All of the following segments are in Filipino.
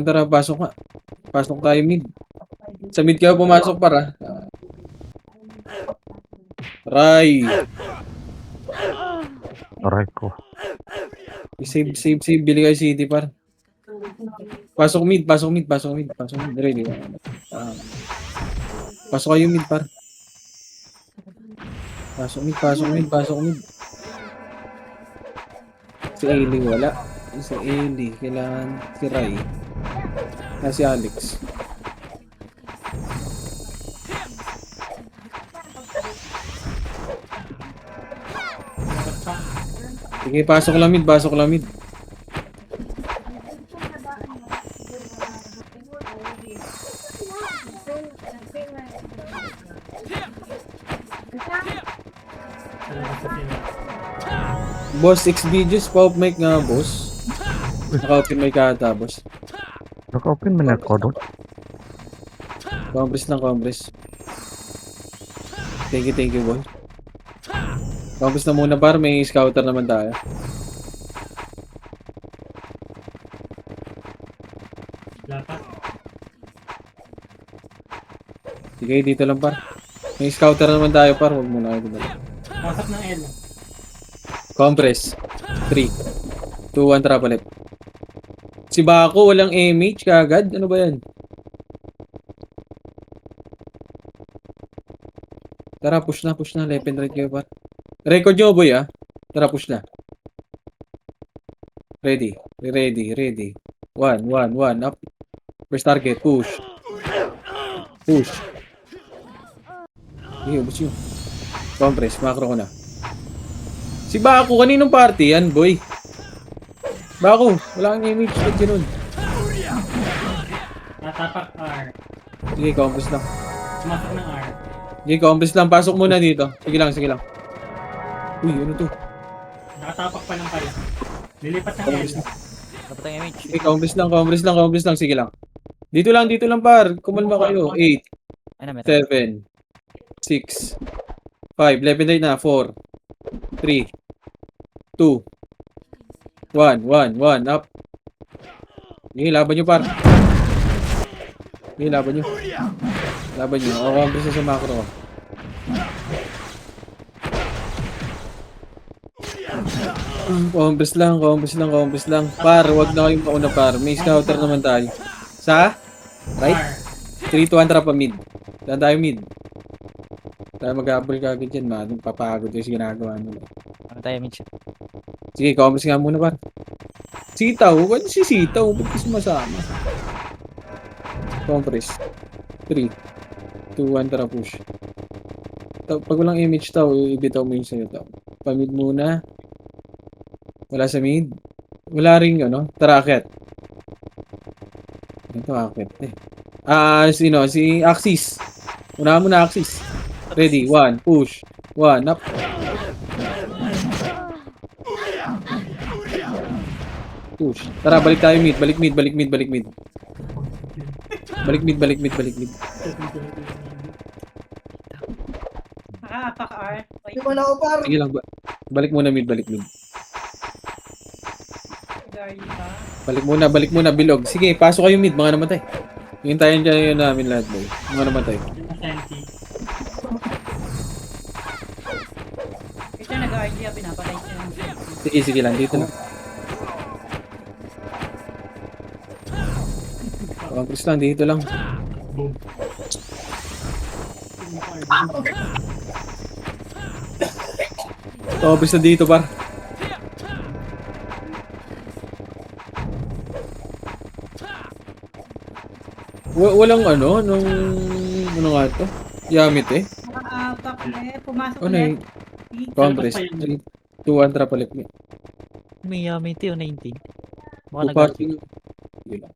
Tara, pasok nga. Pasok tayo mid. Sa mid kayo pumasok para. Ray. Aray ko. Save. Bili kayo city par. Pasok mid. Ready. Pasok kayo mid par. Pasok mid. Si Ailey wala. Si Ailey. Kailangan si Ray. Si Alex. Sige, pasok lang mid. Boss, 6 videos pa mic nga, boss. Naka-open mic ata, boss. Naka-open man ako doon. Compress. Thank you, boy. Compress na muna par, may scouter naman tayo. Sige, dito lang par. May scouter naman tayo par, huwag muna kayo dito. Pasok ng L. Compress. 3, 2, 1, trap ulit. Si Bako, walang MH kagad. Ano ba yan? Tara, push na. Left and right kayo par. Record nyo, boy, ah. Tara, push na. Ready. 1, up. First target, push. Sige, ubos nyo. Compress, macro ko na. Si Bako, kaninong party yan, boy? Bako, wala kang image. Ba't ganun? Natapak R. Sige, compress lang. Sumasok ng R. Sige, compress lang. Pasok muna dito. Sige lang. Uy, ano to? Nakatapak pa lang pala. Lilipat ng L. Compress lang. Dapat ang image. Sige, compress lang. Sige lang. Dito lang, par. Kumalma kayo. 8, Ay na, meron. 7, 6, 5. Left and right na. 4, 3, 2, 1. Up. Sige, laban nyo, par. Sige, laban nyo. Ako compress sa macro. Compress lang. Par, wag na kayong pauna, par. May scouter naman tayo. Sa? Right? 3 to 1 trap mid. Saan tayo mid? Tayo mag-apple kagad dyan, madong papagod yung ginagawa nila. Ano tayo, image? Sige, compress nga muna, par. Sitaw? Ba't si Sitaw? Ba't kasi masama? Compress. 3, 2, 1 trap push. Pag walang image tao, ibitaw mo yung sa'yo tao. Pamid muna. Wala sa mid. Wala rin ano. Tara, akyat. Ito, akyat eh. Si Axis. Unahan mo na, Axis. Ready, 1, push. 1, up. Push. Tara, balik tayo mid. Balik mid. Nakaapak R. Hindi mo na ako par. Sige lang, balik muna mid. Balik muna, bilog. Sige, pasok kayo mid, mga namatay. Hintayin dyan namin lahat, boy. Mga namatay. Senti. Ito nag-idea, pinapatay siya ng Senti. Sige lang, dito lang. Compress lang, dito lang. Boom. Compress na dito, par. Walang ano nga ito? Yamit eh. Nakaapak pumasok Ano ulit. Compress. 2, 1 trap ulit. May Yamete o 19. Baka Two nag- party. Sige lang.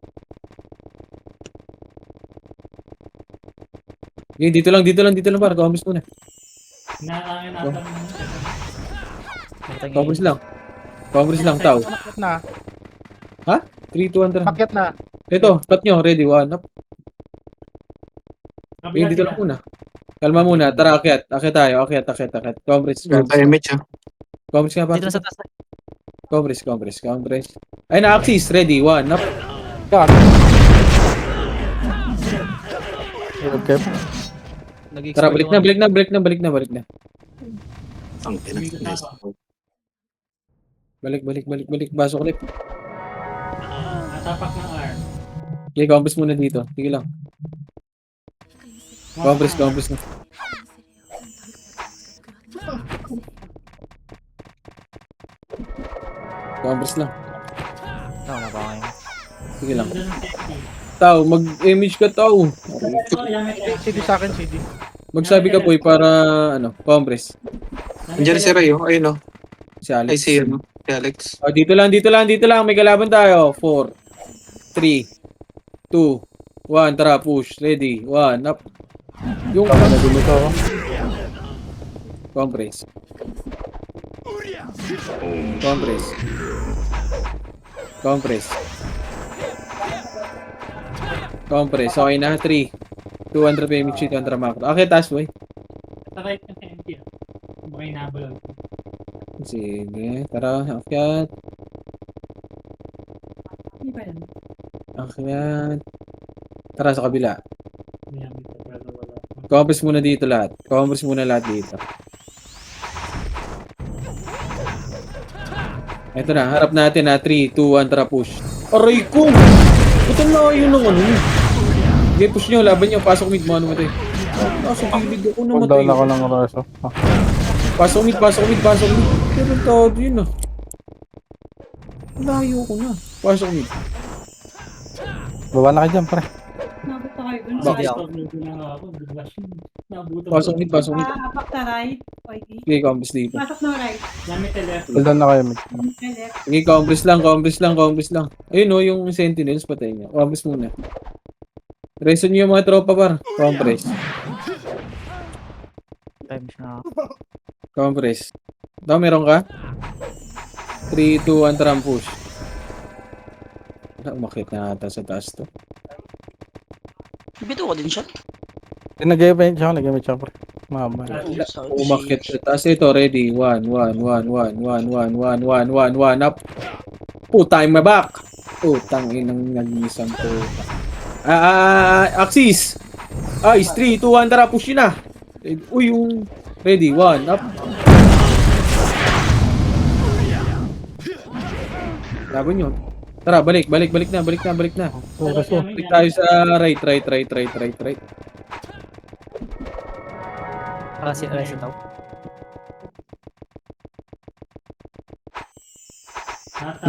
Okay, dito lang par. Compress muna. Nakangin natin. Dapat ang Compress lang. Tao. Makyat na. 3, 2, 1 trap. Makyat na. Ito, shot nyo. Ready, 1 up. Okay, dito lang muna. Kalma muna. Tara, akyat. Akyat tayo. Akyat. Compress. Image ah. Compress nga, par. Dito na sa taas. Compress. Ay, na-axis. Ready, 1 up. Yan. Okay. Tara, balik na. Ang pinag-test. Balik. Basok ulit. Natapak ng R. Okay, compress muna dito. Sige lang. Compress na. Compress lang. Tama ba kayo? Sige lang. Ganda ng safety. Tao, mag-image ka tao. Oh, Yami tele. CD sa akin, CD. Magsabi ka po para compress. Andiyan si Ray, oh. Ayun, oh. Si Alex. Ay, si, ano, si Alex. Oh, dito lang. May kalaban tayo. 4, 3, 2, 1. Tara, push. Ready. 1, up. Yung compress. Okay na. 3, 200 PMH, 200 macro. Okay, taas, boy. Sa right ng empty. Baka inabulag. Sige. Tara, akyat. Hindi ba yan? Akyat. Tara, sa kabila. Yami tele. Wala. Compress muna dito lahat. Compress muna lahat dito. Ito na, harap natin na 3, 2, 1, tara push. Aray ko! Ito na yun ng ano. Okay, push nyo, laban nyo. Pasok mid, mga namatay. Pasok gilid ako namatay. Down ako ng Rosso. Pasok mid. Pero todo yun ah. Layo ko na. Pasok mid. Baba na kayo dyan, pre. Nabot na kayo dun. Bakit? Nabuto na nga ako. Biglas yun. Nabuto. Pasok mid. Hapak na right. Okay. Okay, compress dito. Pasok na right. Yami tele. Down na kayo, mate. Left. Okay, compress lang. Ayun oh, yung sentinels patay niya. Compress muna. Reson nyo yung mga tropa par. Compress. Times na. Compress. Daw, meron ka? 3, 2, 1, tram push. Umakit na ata sa taas to. Bito ko din siya. Nag-event siya, pre. Mama. Umakit sa taas. Ito, ready. 1, 1, 1, 1, 1, 1, 1, 1, 1, 1, up. Putang my back. Putang inang nag-isang po. Axis. Ice, 3, 2, 1, tara, push yun na. Uy, yung ready. 1, up. Laban nyo. Tara, balik na. Balik tayo sa right. Si Reza daw.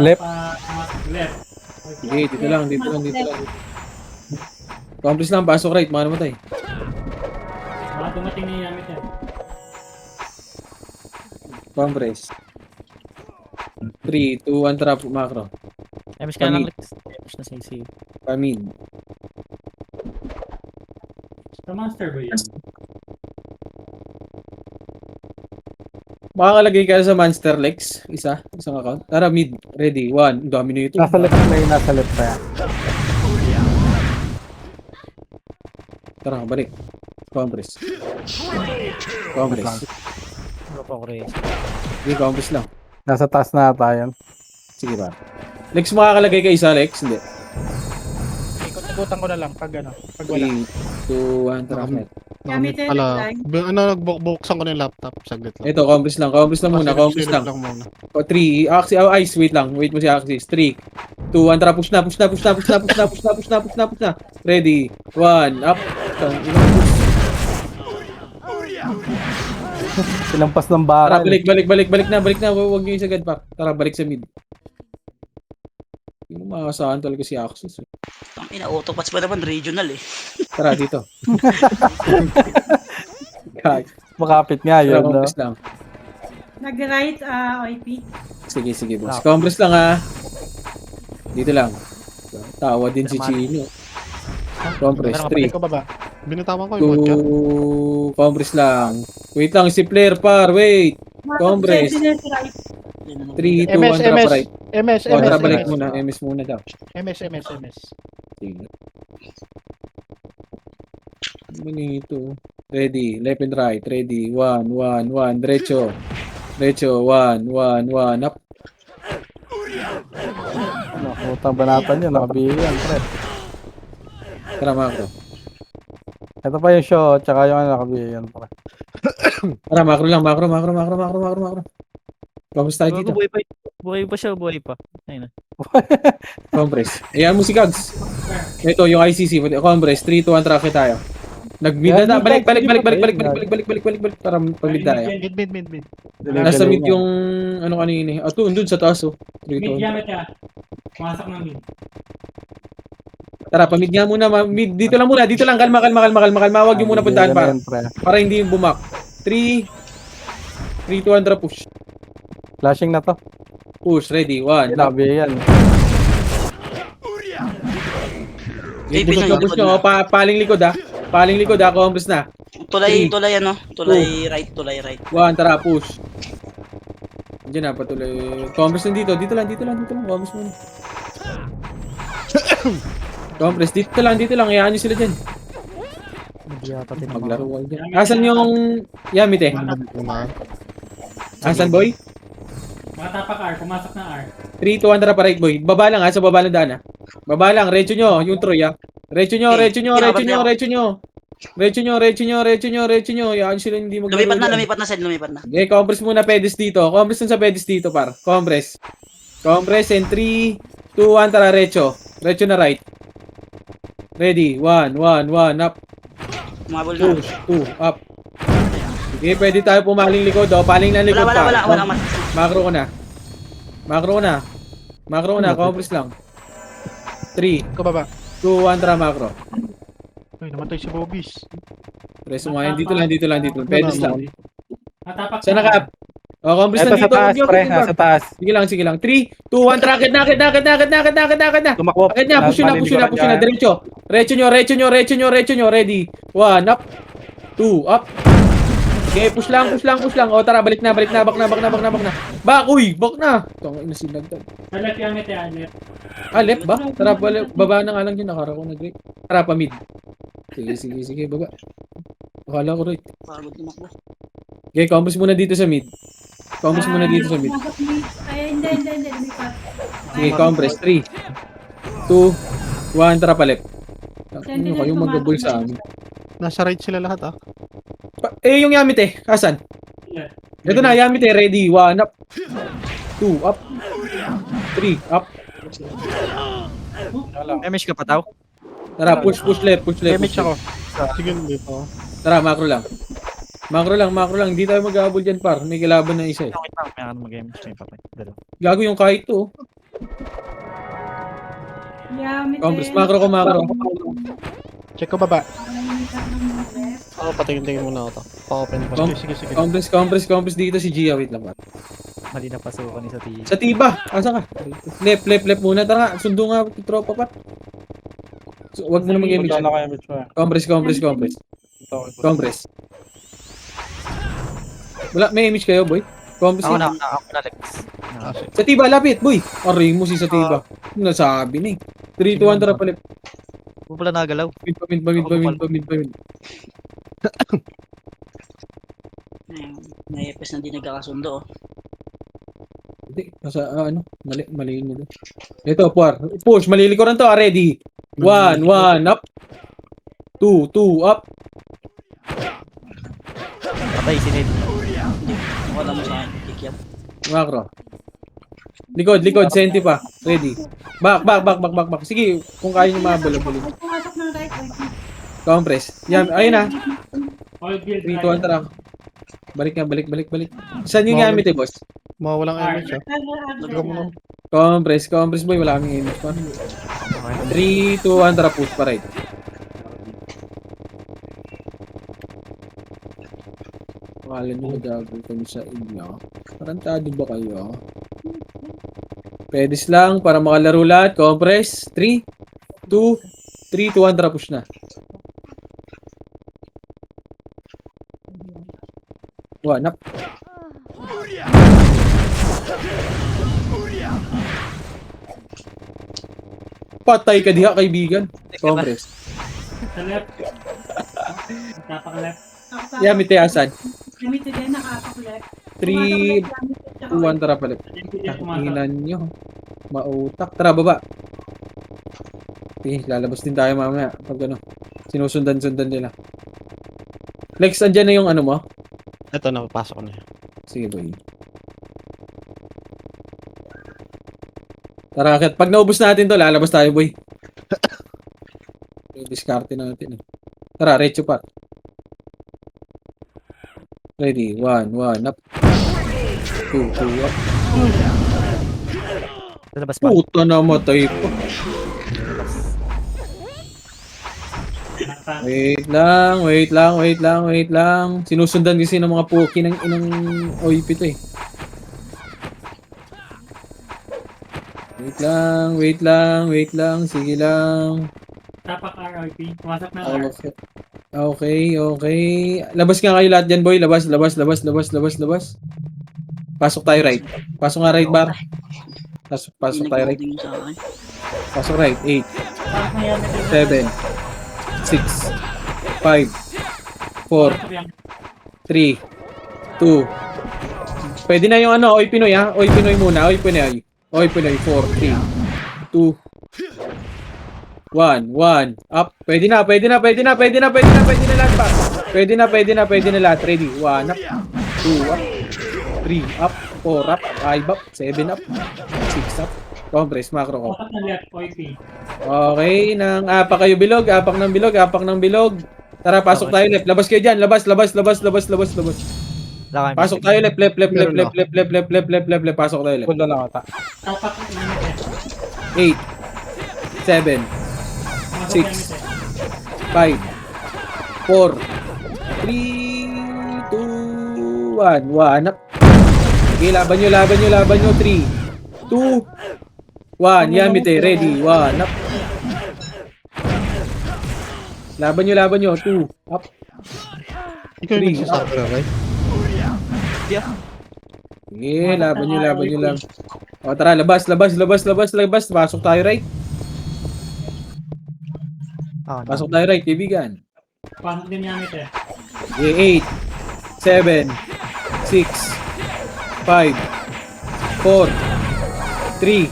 Left. Left. Sige, dito lang. Compress lang, pasok right, mga namatay. Baka dumating ni Yami tele. Compress. 3, 2, 1, trap, macro. MS ka lang. MS na CC. Pamid. Sa master ba yan? Makakalagay ka sa Monster Lex. Isang account. Tara, mid. Ready. 1. Dami na ito. Nasa left pa yan. Tara, balik. Compress. Ano pa ko rin? Sige, compress lang. Nasa taas na ata yan. Sige ba? Lex, makakalagay ka isa, Lex? Hindi. Ikot-ikutan ko na lang pag ano. Pag wala. 3, 2, 1, tara, net. Gamit tayo Ala, line. buksan ko na yung laptop. Saglit lang. Ito, compress lang. Compress lang muna. Compress Silip lang. muna. 3, Axis, Ice, wait lang. Wait mo si Axis. 3, 2, 1, tara, push na. Ready. 1, up. Silampas ng Tara, baral. balik na. Huwag niyo isagad pa. Tara, balik sa mid. Hindi mo makasahan talaga si Axis. Ang ina-autopats pa naman, regional eh. Tara, dito. Kag. Makapit nga Tara, yun, no? compress lang. Nag-right, OIP. Sige, boss. Compress lang, ha. Dito lang. Tawa din si Chino. Compress. Meron ka 3, ko baba. Binitawan ko yung vodka. 2, compress lang. Wait lang, si player par. Wait. Compress. Sentinels right. 3, 2, 1, MS. drop right. MS. O, tara, balik muna. MS muna daw. MS. Sige. Ano ito? Ready. Left and right. Ready. 1, 1, 1. Diretso. 1, 1, 1. Up. Nakutang banatan yun. Nakabili yan, pre. Tara, Marco. Ito pa yung show, tsaka yung ano, nakabiyan pa. Tara, macro lang, macro. Kamusta tayo dito? Buhay pa siya, buhay pa. Ayun na. Compress. Ayan mo si Gags. Ito, yung ICC. Compress, 3, 2, 1, track tayo. Nag-mid na. Balik. Para pag-mid tayo. Mid. Nasa mid yung ano kanina. Ito, andun sa taas oh. 3, 2, Mid 1. gamit ka. Pumasok ng mid. Tara, pamid nga muna. Mid. Dito lang muna. Kalma. Huwag yung muna puntahan para hindi yung bumak. 3, 2, 1, drop push. Flashing na to. Push, ready. 1. Nakabiyan. Push nyo. Paling likod ah. Compress na. Tulay ano? Tulay right. 1, tara, push. Diyan na, patuloy. Compress na dito. Dito lang. Compress muna. Compress, dito lang. Hayaan nyo sila dyan. Maglaro kayo dyan. Asan yung Yamit eh? Asan boy? Makatapak R, pumasok ng R. 3, 2, 1, tara pa right boy. Baba lang ha, sa baba lang daan ha. Baba lang, recho nyo, yung Troy ha. Recho nyo. Yan sila hindi maglaro. Lumipat na. Okay, compress muna pedis dito. Compress sa pedis dito par. Compress and 3, 2, 1, tara recho. Recho na right. Ready, 1, up. Umabol na. 2, up. Okay, pwede tayo pumaling likod oh. Paling na likod pa. Wala mat. Macro ko na. Compress lang. 3, Kababa. 2, 1, tara macro. Ay, namatay si Bobis. Press mo ngayon. Dito lang. Pedis lang. Matapak Saan naka? O, compress Ito na sa dito. taas, pre. Nasa taas. Sige lang. 3, 2, 1, tara. Akit na. Tumakbo. Akit na. Push na. Diretso. Recho nyo. Ready. 1, up. 2, up. Okay, push lang. O, tara. Balik na. Back na. Tangin na sinagdag. Left gamit ya, left. Left ba? Tara, baba na nga lang dyan. Nakara ko na great. Tara, pa mid. Sige, baba. Akala ko right. Pagod tumakbo. Okay, compress muna dito sa mid. Ay, hindi. Lumipat. Sige, compress. 3, 2, 1, tara pa left. Ano kayong mag-ball sa amin? Nasa right sila lahat ah. Yung Yamit eh. Asan? Left. Ito na, Yamit eh. Ready. 1, up. 2, up. 3, up. Emish ka pa tao? Tara, push left. Damage ako. Sige, hindi pa. Tara, macro lang. Hindi tayo mag-aabol dyan, par. May kalaban na isa eh. Okay lang, may mag-emish na yung papay. Dalawa. Gago yung kahit to. Yamit Compress, macro. Check ko baba. Ako, patingin muna ako to. Pa-open pa. Sige. Compress dito si Gia. Wait lang, par. Mali na pasukan ni sa tiyo. Sa tiba. Asa ka? Left muna. Tara, sundo nga. Tropa, par. So, wag mo na mag-image. Magkano kayo, bitch, pre? Compress. Wala, may image kayo, boy? Compress. Ako na, Lex. Sa tiba, lapit, boy. Aray mo si sa tiba. Nasabi na eh. 3, 2, 1, tara palit. Kung pala nagalaw. Mid. May EPS na di nagkakasundo. Hindi, nasa, mali mo doon. Ito, puwar. Push, malilikuran to, ready. 1, up. 2, up. Patay, sinid. Wala mo sa akin. Kikiap. Macro. Likod, senti pa. Ready. Back. Sige, kung kaya nyo mabulabulin. Pumasok ng right. Compress. Yan, ayun na. All build 3, 2, 1, tara. Balik. Saan yung gamit eh, boss? Mawalang damage ah. Compress boy, wala kaming image pa. 3, 2, 1, tara, push pa right. Akala nyo magagawin kami sa inyo. Tarantado ba kayo? Pedis lang para makalaro lahat. Compress. 3, 2, 1, tara, push na. 1, up. Patay ka diha, kaibigan. Compress. Sa left. Tapak left. Yamit eh, asan? Yamit din, nakapak left. 3, 2, 1, tara palit. Takinan nyo. Mautak. Tara, baba. Okay, lalabas din tayo mamaya. Pag ano. Sinusundan-sundan nila. Lex, andyan na yung ano mo? Ito, napapasok na yan. Sige, boy. Tara, akit. Pag naubos natin to, lalabas tayo, boy. Discarte natin. Tara, retso pa. Ready. 1, 1, up. 2, 2, up. Lalabas pa. Puta, namatay ko. Wait lang. Sinusundan kasi ng mga poki ng inang OIP to eh. Wait lang. Sige lang. Tapak RIP. Pumasok na R. Okay. Labas nga kayo lahat dyan, boy. Labas. Pasok tayo right. Pasok nga right, bar. Pasok tayo right. Hindi sa akin. Pasok right. 8, Parang may Yamete. 7, 6, 5, 4, 3, 2. Pwede na yung ano, Oy Pinoy ha. Oy Pinoy muna. Oy Pinoy. 4, 3, 2, 1, 1. Up. Pwede na lahat pa. Pwede na lahat. Ready. 1 up. 2 up. 3 up. 4 up. 5 up. 7 up. 6 up. Compress, macro ko. Pumasok na left, OIP. Okay, apak kayo bilog, apak ng bilog. Tara, pasok tayo left. Labas kayo dyan. Labas. Wala kami. Pasok tayo left. Pasok tayo left. Pull na lang ata. Tapak ng Yamete. 8, 7, Pumasok Six. ng Yamete. 5, 4, 3, 2, 1 up. Okay, laban nyo. 3, 2, 1. Yamete, ready. 1 up. Laban nyo. 2, up. Ikaw yung 3, nagsasabi na, right? Okay, laban nyo lang. O tara, labas. Pasok tayo right. Pasok tayo right, kaibigan. Pumasok din Yamete. Okay, 8, 7, 6, 5, 4, 3,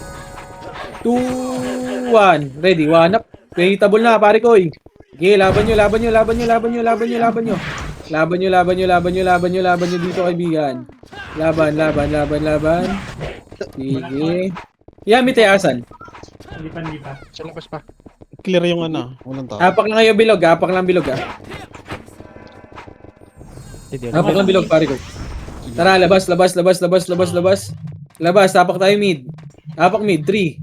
2, 1. Ready, 1 up. Veritable na, pare ko. Okay, laban nyo dito, kaibigan. Laban. Sige. Yamete, asan? Hindi pa. Sa labas pa. Clear yung ano, unang tao. Apak lang kayo bilog, Apak lang bilog, pare ko. Tara, labas. Labas, apak tayo mid. Apak mid, 3,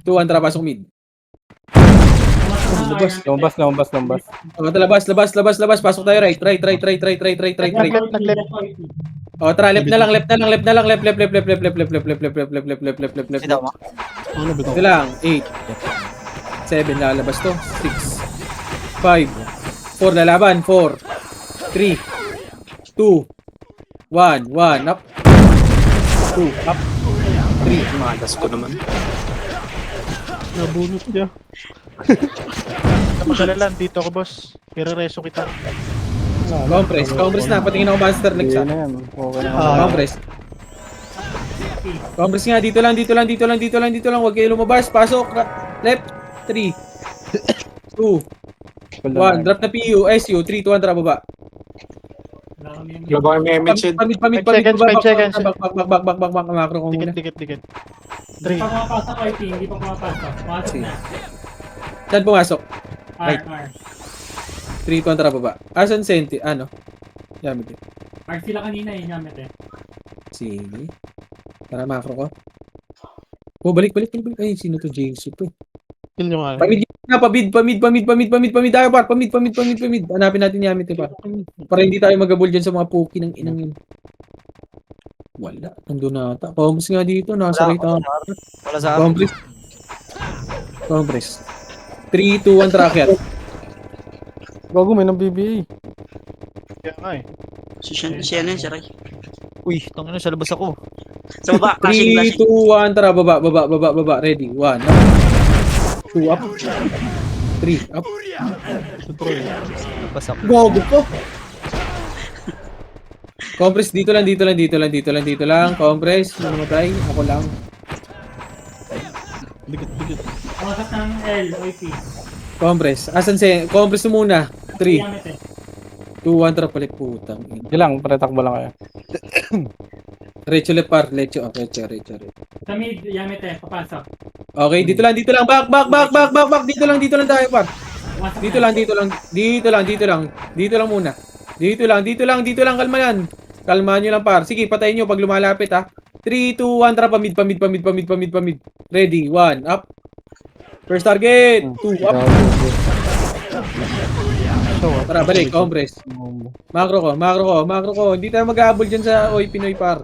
2, 1, tara, pasok mid. Lumbas. O, labas, pasok tayo right. Nag-left. O, tara, left na lang. Left. Ano ba ito? Ito lang, 8, 7, lalabas to, 6, 5, 4, lalaban, 4, 3, 2, 1, up, 2, up, 3, Malas ko naman. Nabunot niya. Magalalan, dito ako boss. Irereso kita. compress na, patingin ako Master Lex Sige ha. na yan. Okay na. Compress nga, dito lang, huwag kayo lumabas, pasok, left, 3, 2, 1, drop na PU, SU, 3, 2, 1, tara, baba. Global Mehmet Pamid, 5 seconds, 5 seconds. back, macro ko muna. Dikit. Hindi pa pumapasok, OIP. Hindi pa pumapasok. Pumasok Sige. na. Saan pumasok? R. 3, 2, 1, tara, baba. Asan Senti? Ano? Yamete. R sila kanina eh, Yamete. Sige. Tara, macro ko. Oh, balik. Ay, sino to? James to. Kill nyo nga. Pamid na, pamid tayo, par. Pamid. Hanapin natin Yamete, par. Para hindi tayo magabol dyan sa mga poki ng inang yun. Wala. Nandun na ata. Compress nga dito. Nasa right ako. Wala sa akin. Compress. 3, 2, 1, tracker. Gago, may ng BBA. Kaya nga eh. Siya na yun, si Ray. Uy, tangina, sa labas ako. Sa baba, 3, 2, 1, tara, baba. Ready. 1, up. 2, up. 3, up. Labas ako. Gogo ko. Compress, dito lang. Compress, namatay. Ako lang. Dikit. Pumasok ng L, OIP. Compress. Asan si... Compress mo muna. 3, Yamit eh. 2, 1, trap palit. Putang ina. Hindi lang, paretakbo lang kayo. Recho le par. Recho. Recho. Sa mid, Yamit eh. Papasok. Okay, dito lang. Back. Dito lang tayo, par. Pumasok Dito na. lang. Dito lang muna. Dito lang. Kalma yan. Kalmahan nyo lang, par. Sige, patayin nyo pag lumalapit, ha. 3, 2, 1, trap. Pamid. Ready, 1, up. First target. 2, up. Tara, balik. Compress. Macro ko. Hindi tayo mag-aabol dyan sa Oy Pinoy, par.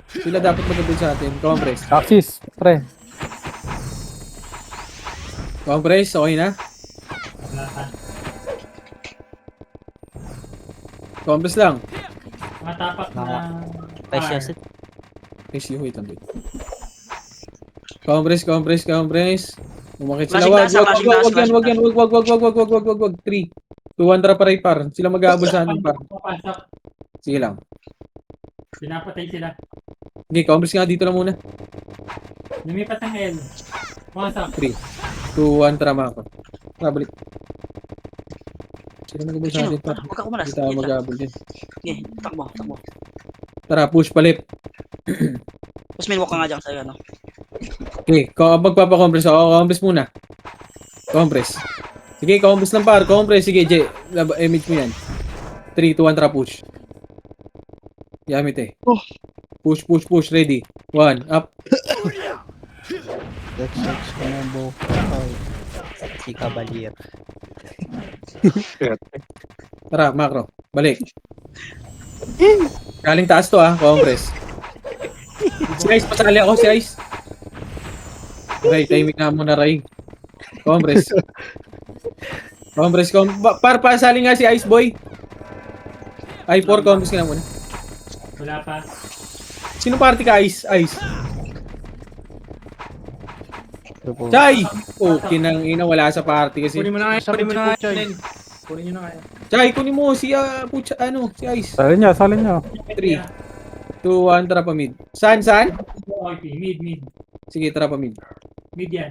Sila dapat mag-abol sa atin. Compress. Axis, pre. Compress, okay na? Wala pa. Compress lang. Mga tapak na... Ay, siya set. Please, wait lang. Compress. Umakit sila. Wag. 3, 2, 1, tara paray par. Sila mag-aabol sa atin, par. Papasok. Sige lang. Pinapatay sila. Okay, compress nga dito lang muna. Lumipat ng L. Pumasok. 3, 2, 1, tara mga par. Tara, balik. Sila mag-aabol sa Sino? atin, par. Huwag ka kumalas. Hindi tayo mag-aabol dyan. Okay, takbo. Tara, push palit. Tapos may walk ka nga dyan sa ano. Okay, magpapa-compress ako. Compress muna. Compress. Sige, compress lang par. Compress. Sige, J. Image mo yan. 3, 2, 1, tara push. Yamit eh. Push. Ready. 1, up. Si Cavalier. Tara, macro. Balik. Galing taas to, compress. Si Ice, pasali ako si Ice. Ray, timing nga muna, Ray. Compress. Pasali nga si Ice Boy. I4, compress ka na muna. Wala pa. Sino party ka, Ice? Chay! Okay nang ina, wala sa party kasi. Kunin mo na nga. Kunin nyo na nga. Chay, kunin mo si si Ice. Salin niya. 3, 2, 1, tara pa mid. Saan? Okay, mid. Sige, tara pa mid. Mid yan.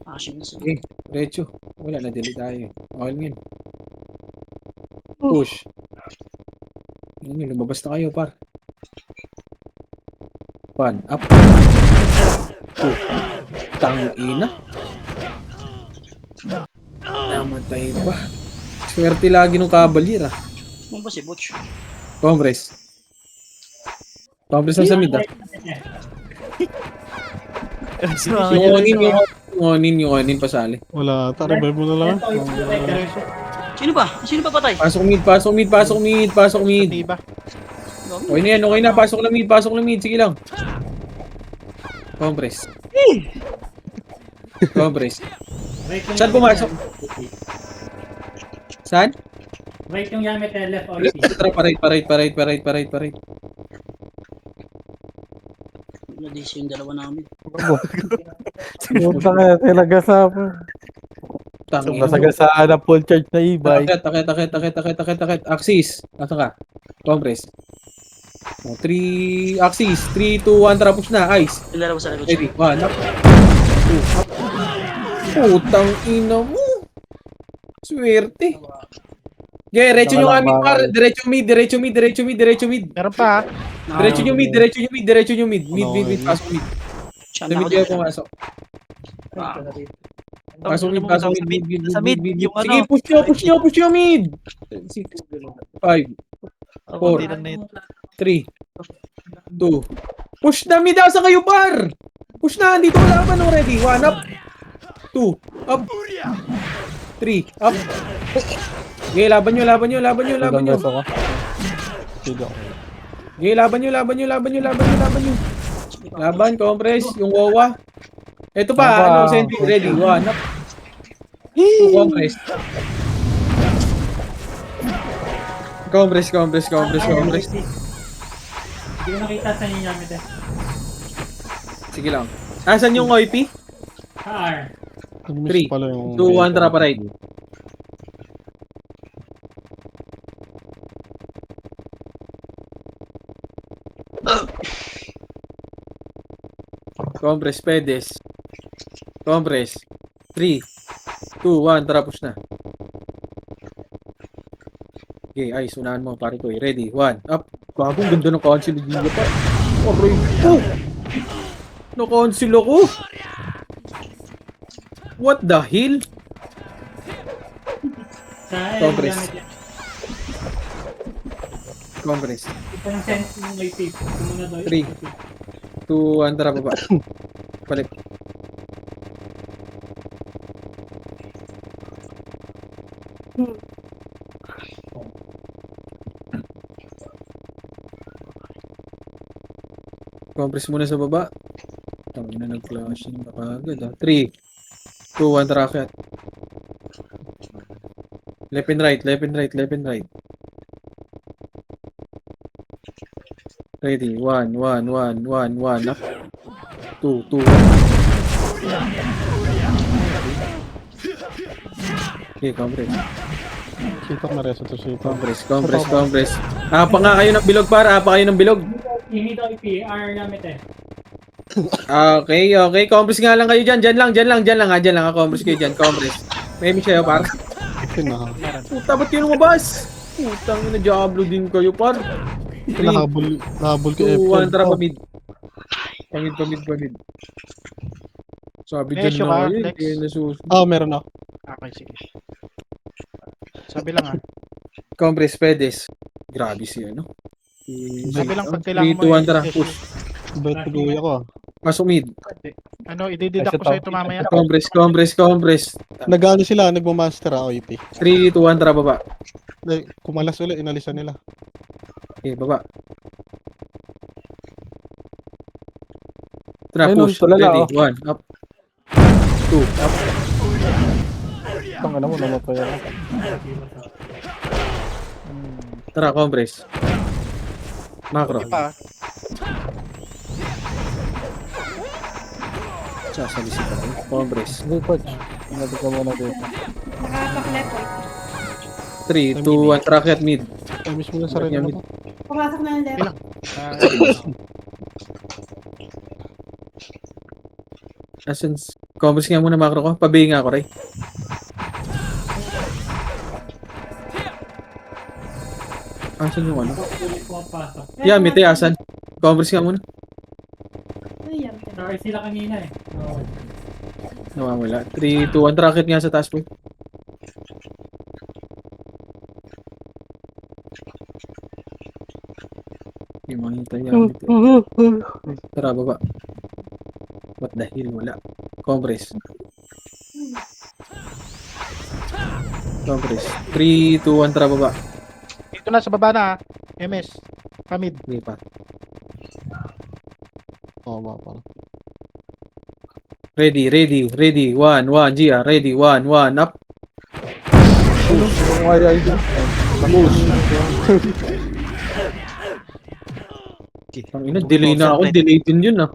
Action na sila. Okay, Recho. Wala na, delete tayo. Okay lang yun. Push. Yun, lumabas na kayo, par. 1, up. 2. Tangina. Namatay pa. Swerte lagi nung Cavalier, ah. Ano ba si Butch? Compress lang sa mid, ah. Yung onin pasali. Wala, revive mo na lang. Sino pa patay? Pasok mid. Diba? Okay na, pasok na mid. Sige lang. Compress. Right yung Saan Yamit pumasok? eh. Saan? Right yung Yamit eh, left OP. Tara, parait. Na-DC yung dalawa namin. Punta ka talaga sa... Tangina. Nasagasaan na full charge na e-bike. Takit. Axis. Nasaan ka? Compress. 3, axis. 3, 2, 1, tara push na. Ice. Yung dalawa sa likod. Ready. 1, up. 2, up. Putang ina mo. Swerte. Okay, diretso nyo kami, par. Diretso mid. Meron pa. Diretso nyo mid. Mid. Pasok mid. Siya Sa na mid ako kayo dyan. pumasok. Ah, Pasok mid. Sa mid, yung Sige, ano. push nyo mid. 6, 5, Ako, hindi lang na yun. 3, 2. Push na mid, asa kayo, par. Push na, dito wala pa no, ready. 1, up. 2, up. 3, up. Okay, laban nyo. Laban, compress, yung wawa. Ito pa, sentry, ready. 1, up. 2, compress. Compress. Hindi ko nakita sa yung Yamit eh. Sige lang. Asan yung OIP? R. 3, 2, 1, tara pa right. Compress, pedes. Compress. 3, 2, 1, tara, push na. Okay, ay, unahan mo, pare ko. Ready, 1, up. Bagong ganda ng council ni Gio pa. Aray ko! Na-council ako! What the hell? Sa Compress. gamit yan. Compress. Ito yung sense ng may tape. Ito muna daw. 3, 2, 1, tara, baba. Balik. Compress muna sa baba. Tawag na nag-flashing na kagad ah. 3, 2, 1, tara, akyat. Left and right, left and right, left and right. Ready, 1, 1, 1, 1, 1, up. 2, 2, 1. Okay, compress. Sitok na reso to sitok. Compress. Apa nga kayo ng bilog, para. Apa kayo ng bilog. Hindi daw IPR gamit eh. Okay. Compress nga lang kayo dyan. Dyan lang. Compress kayo dyan. Compress. May miss kayo, par. Ito na. Puta, ba't yun lumabas? Putang ina, Diablo din kayo, par. 3, Nahabol ko 2, 1, tara, F12. pamid. Pamid. Sabi Next, dyan na kayo, next. hindi nasusunod. Meron ako. Okay, sige. Sabi lang Compress, pedes. Grabe si ano. Sabi lang pag kailangan 3, 2, 1, tara, i- push. Bait ko ako ah. Pasok mid. Idididak ko sa'yo ito mamaya. Compress. Nagano sila, nagmamaster OIP. 3, 2, 1, tara, baba. Kumalas ulit, inalisan nila. Okay, baba. Tara, Ayun, push. tulala, Ready, 1, up. 2, up. Itong ano mo, namatay ako. Tara, compress. Macro. Pa, Sasalisi pa rin. Compress. Hindi, coach. Nabi ka muna dito. Nakapaklet ko. 3, 2, 1, track at mid. Ay, mismo na sarili Yan, mo to. Pumasok na yung left. Asan? Compress nga muna macro ko. Pabihin nga ako, Ray. Asan yung ano? Ulit ko pasok. Yeah, mite, asan? Compress nga muna. Ayan. Sorry sila kanina eh. Oo. Nawawala. 3, 2, 1, track it nga sa task point. Hindi makita yan. Tara, baba. What the hell? Wala. Compress. 3, 2, 1, tara, baba. dito na sa baba na. MS. Kamid. Hindi pa. Mga. Ready. 1, 1, Gia. Ready, 1, 1, up. Ay, Ang ina, delay na ako. Delay din yun ah.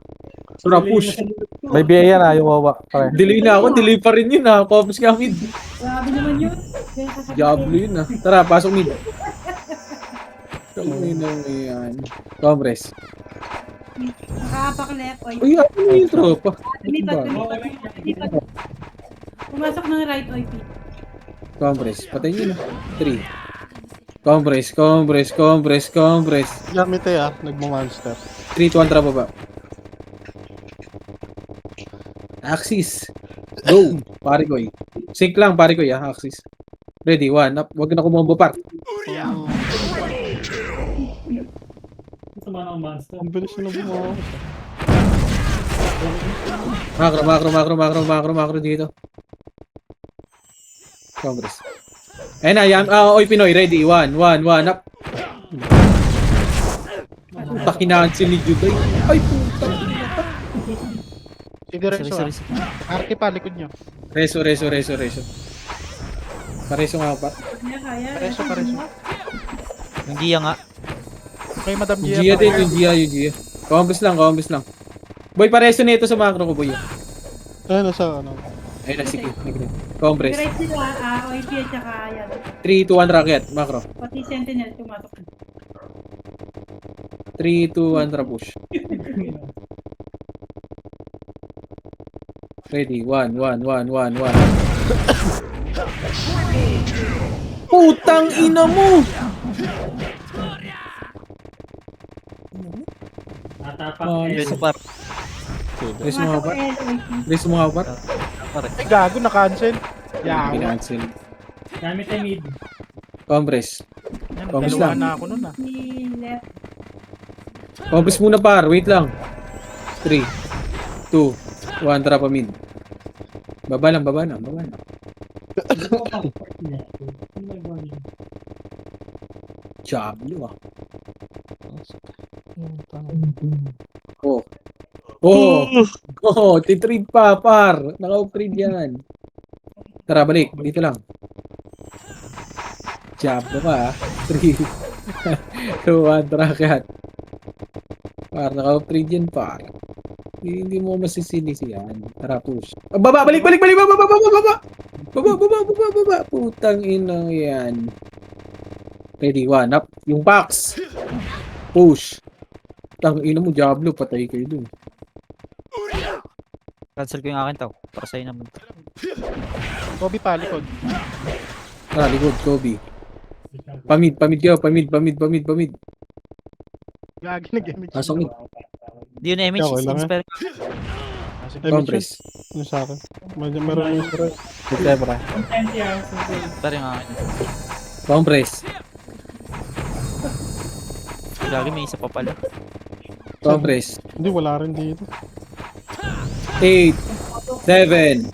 Tara, push. may biyaya na, yung wawa. Pare. Delay na ako. Delay pa rin yun ah. Compress nga mid. Grabe naman yun. Kaya sasabihin. Diablo yun ah. Tara, pasok mid. Kami na yan. Compress. Nakapaklet. Oy. Ay, ano yung tropa? Lumipat. Ba? Pumasok ng right OP. Compress. Patay nyo na. 3. Compress. Gamit nagmamonster. 3, 2, 1, tara baba. Axis. Go. Pare ko eh. Sync lang, pare ko eh. Axis. Ready, 1, up. Huwag na kumombo par. Gusto mo ng monster. Ang bilis na bumawa. Macro dito. Congress. Ayun na, yan. Oy, Pinoy. Ready, 1, up. Puta, kinancel ni Juday. Ay, puta. Sige rin Sorry. Arki pa, likod nyo. Reso. Pareso nga pa. Kaya. Pareso. Yung Gia nga. Okay, Madam Yung Gia. Gia din, yung Gia. Combos lang. Boy, pareso na ito sa macro ko, boy. Ayun, nasa ano. Ayun na, sige. Compress. Right sila, OP at saka yan. 3, 2, 1, rocket. Macro. Pati Sentinel pumasok. 3, 2, 1, tara push. Ready? 1, 1, 1, 1, 1. Putang ina mo! Natapak Oh, eh. Yes, par. Raise mo nga par. Raise mo nga par. Pare. Ay, gago, na-cancel. Yawa. Pinancel. Gamit ay mid. Compress. Compress Dalawa lang. na ako nun ah. Ni left. Compress muna par. Wait lang. 3, 2, 1. Tara pa mid. Baba lang, baba lang, baba lang. Diablo ah. Oh. Oh. Oh, titrade pa, par. Naka-upgrade yan. Tara, balik. Dito lang. Diablo ka, ah. 3, 2, 1, tara, kat. Par, naka-upgrade yan, par. Hindi mo masisilis yan. Tara, push. Ah, baba, balik, balik, balik, baba, baba, baba, baba. Baba, baba, baba, baba. Putang ina yan. Ready, 1, up. Yung box. Push. Tang ina mo, Diablo, patay kayo dun. Cancel ko yung akin tao. Para sa'yo naman. Kobe pa, likod. Tara, likod, Kobe. Pamid kayo, pamid. Gagi na gamit. Pasok mid. Di yun image. Okay lang, Inspire. Compress. Yung sa akin. Meron yung sira. Okay, bra. Content yan. Pero yung akin. Compress. Lagi may isa pa pala. Compress. Hindi, wala rin dito. 8, 7,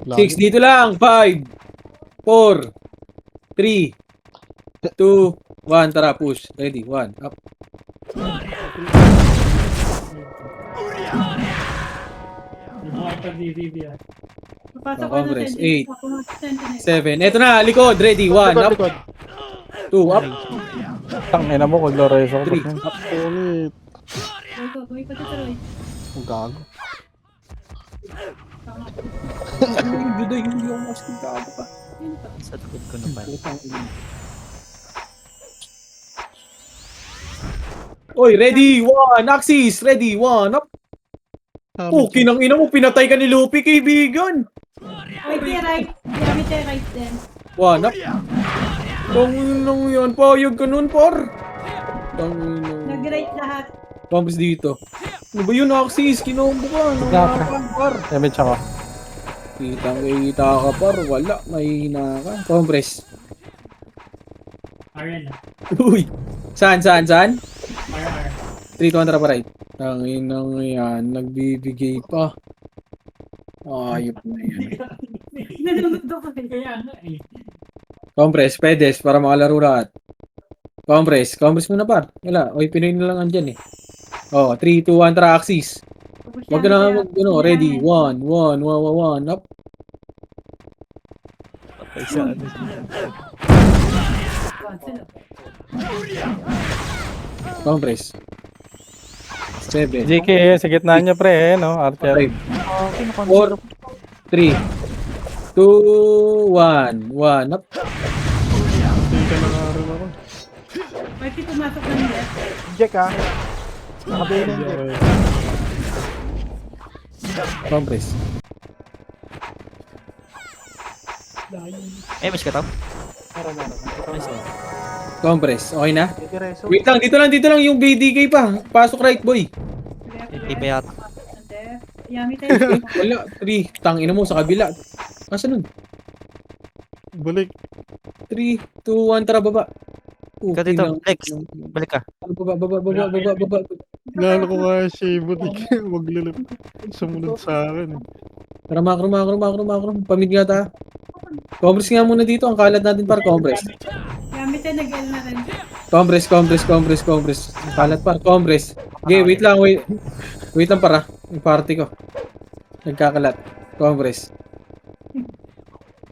6, dito lang. 5, 4, 3, 2, 1. Tara, push. Ready, 1, up. Papasok Oh, ka Congress. na 8, Ako mag-send 7. Eto na, likod. Ready, 1, Likod, up. likod. 2, up. Tangina mo, kung Lores ako. 3, Ba't up. ulit? Go, go, go, Troy. Ang gago. Juday, hindi ako mas kagado pa. Sa likod ko na pala. Oy, ready, 1, axis. Ready, 1, up. Oh, kinang ina mo, pinatay ka ni Luffy, kaibigan. Wait, yung right. Gamit yung right din. 1, up. Tanginang yan, payag ka nun, par. Tanginang. Nag-right lahat. Pumps dito. Ano ba yun, axis? Kinombo ka. Nangapan, par. Damage ako. Kitang-kita ka, par. Wala, mahina ka. Compress. Aryan. Uy. Saan? R. 3, 2, 1, tara pa right. Tanginang yan, nagbibigay pa. Ayop na yan. Naluluto ko eh. Kaya nga eh. Compress, pedes, para makalaro lahat. Compress muna par. Wala, oy, Pinoy na lang andyan eh. Oh, 3, 2, 1, tara, axis. Wag ka na mag, ano, ready. 1, 1, 1, up. Patay sa ano. Compress. 7, JK, sa gitna niya pre, no? Archer. 5, 4, 3, 2, 1, up. Hindi ka na rin ako. Pwede pumasok ng left. Jack ah. Nakabayin na yung Jack. Compress. Image ka tao? Compress. Okay na? Diretso. Wait lang, dito lang yung BDK pa. Pasok right, boy. Iba yata. Yami tayo. Wala, 3. Tangina mo sa kabila. Asa nun? Balik. 3, 2, 1, tara, baba. Ikaw dito, Lex. Balik ka. Baba. Lalo ko nga si Butik. Huwag lalap. Sumunod sa akin. Tara, macro. Pamid nga ta. Compress nga muna dito. Ang kalat natin para compress. Yami tayo nag-L na rin. Compress. Ang kalat par, compress. Okay, wait lang. Wait lang para. Yung party ko. Nagkakalat. Compress.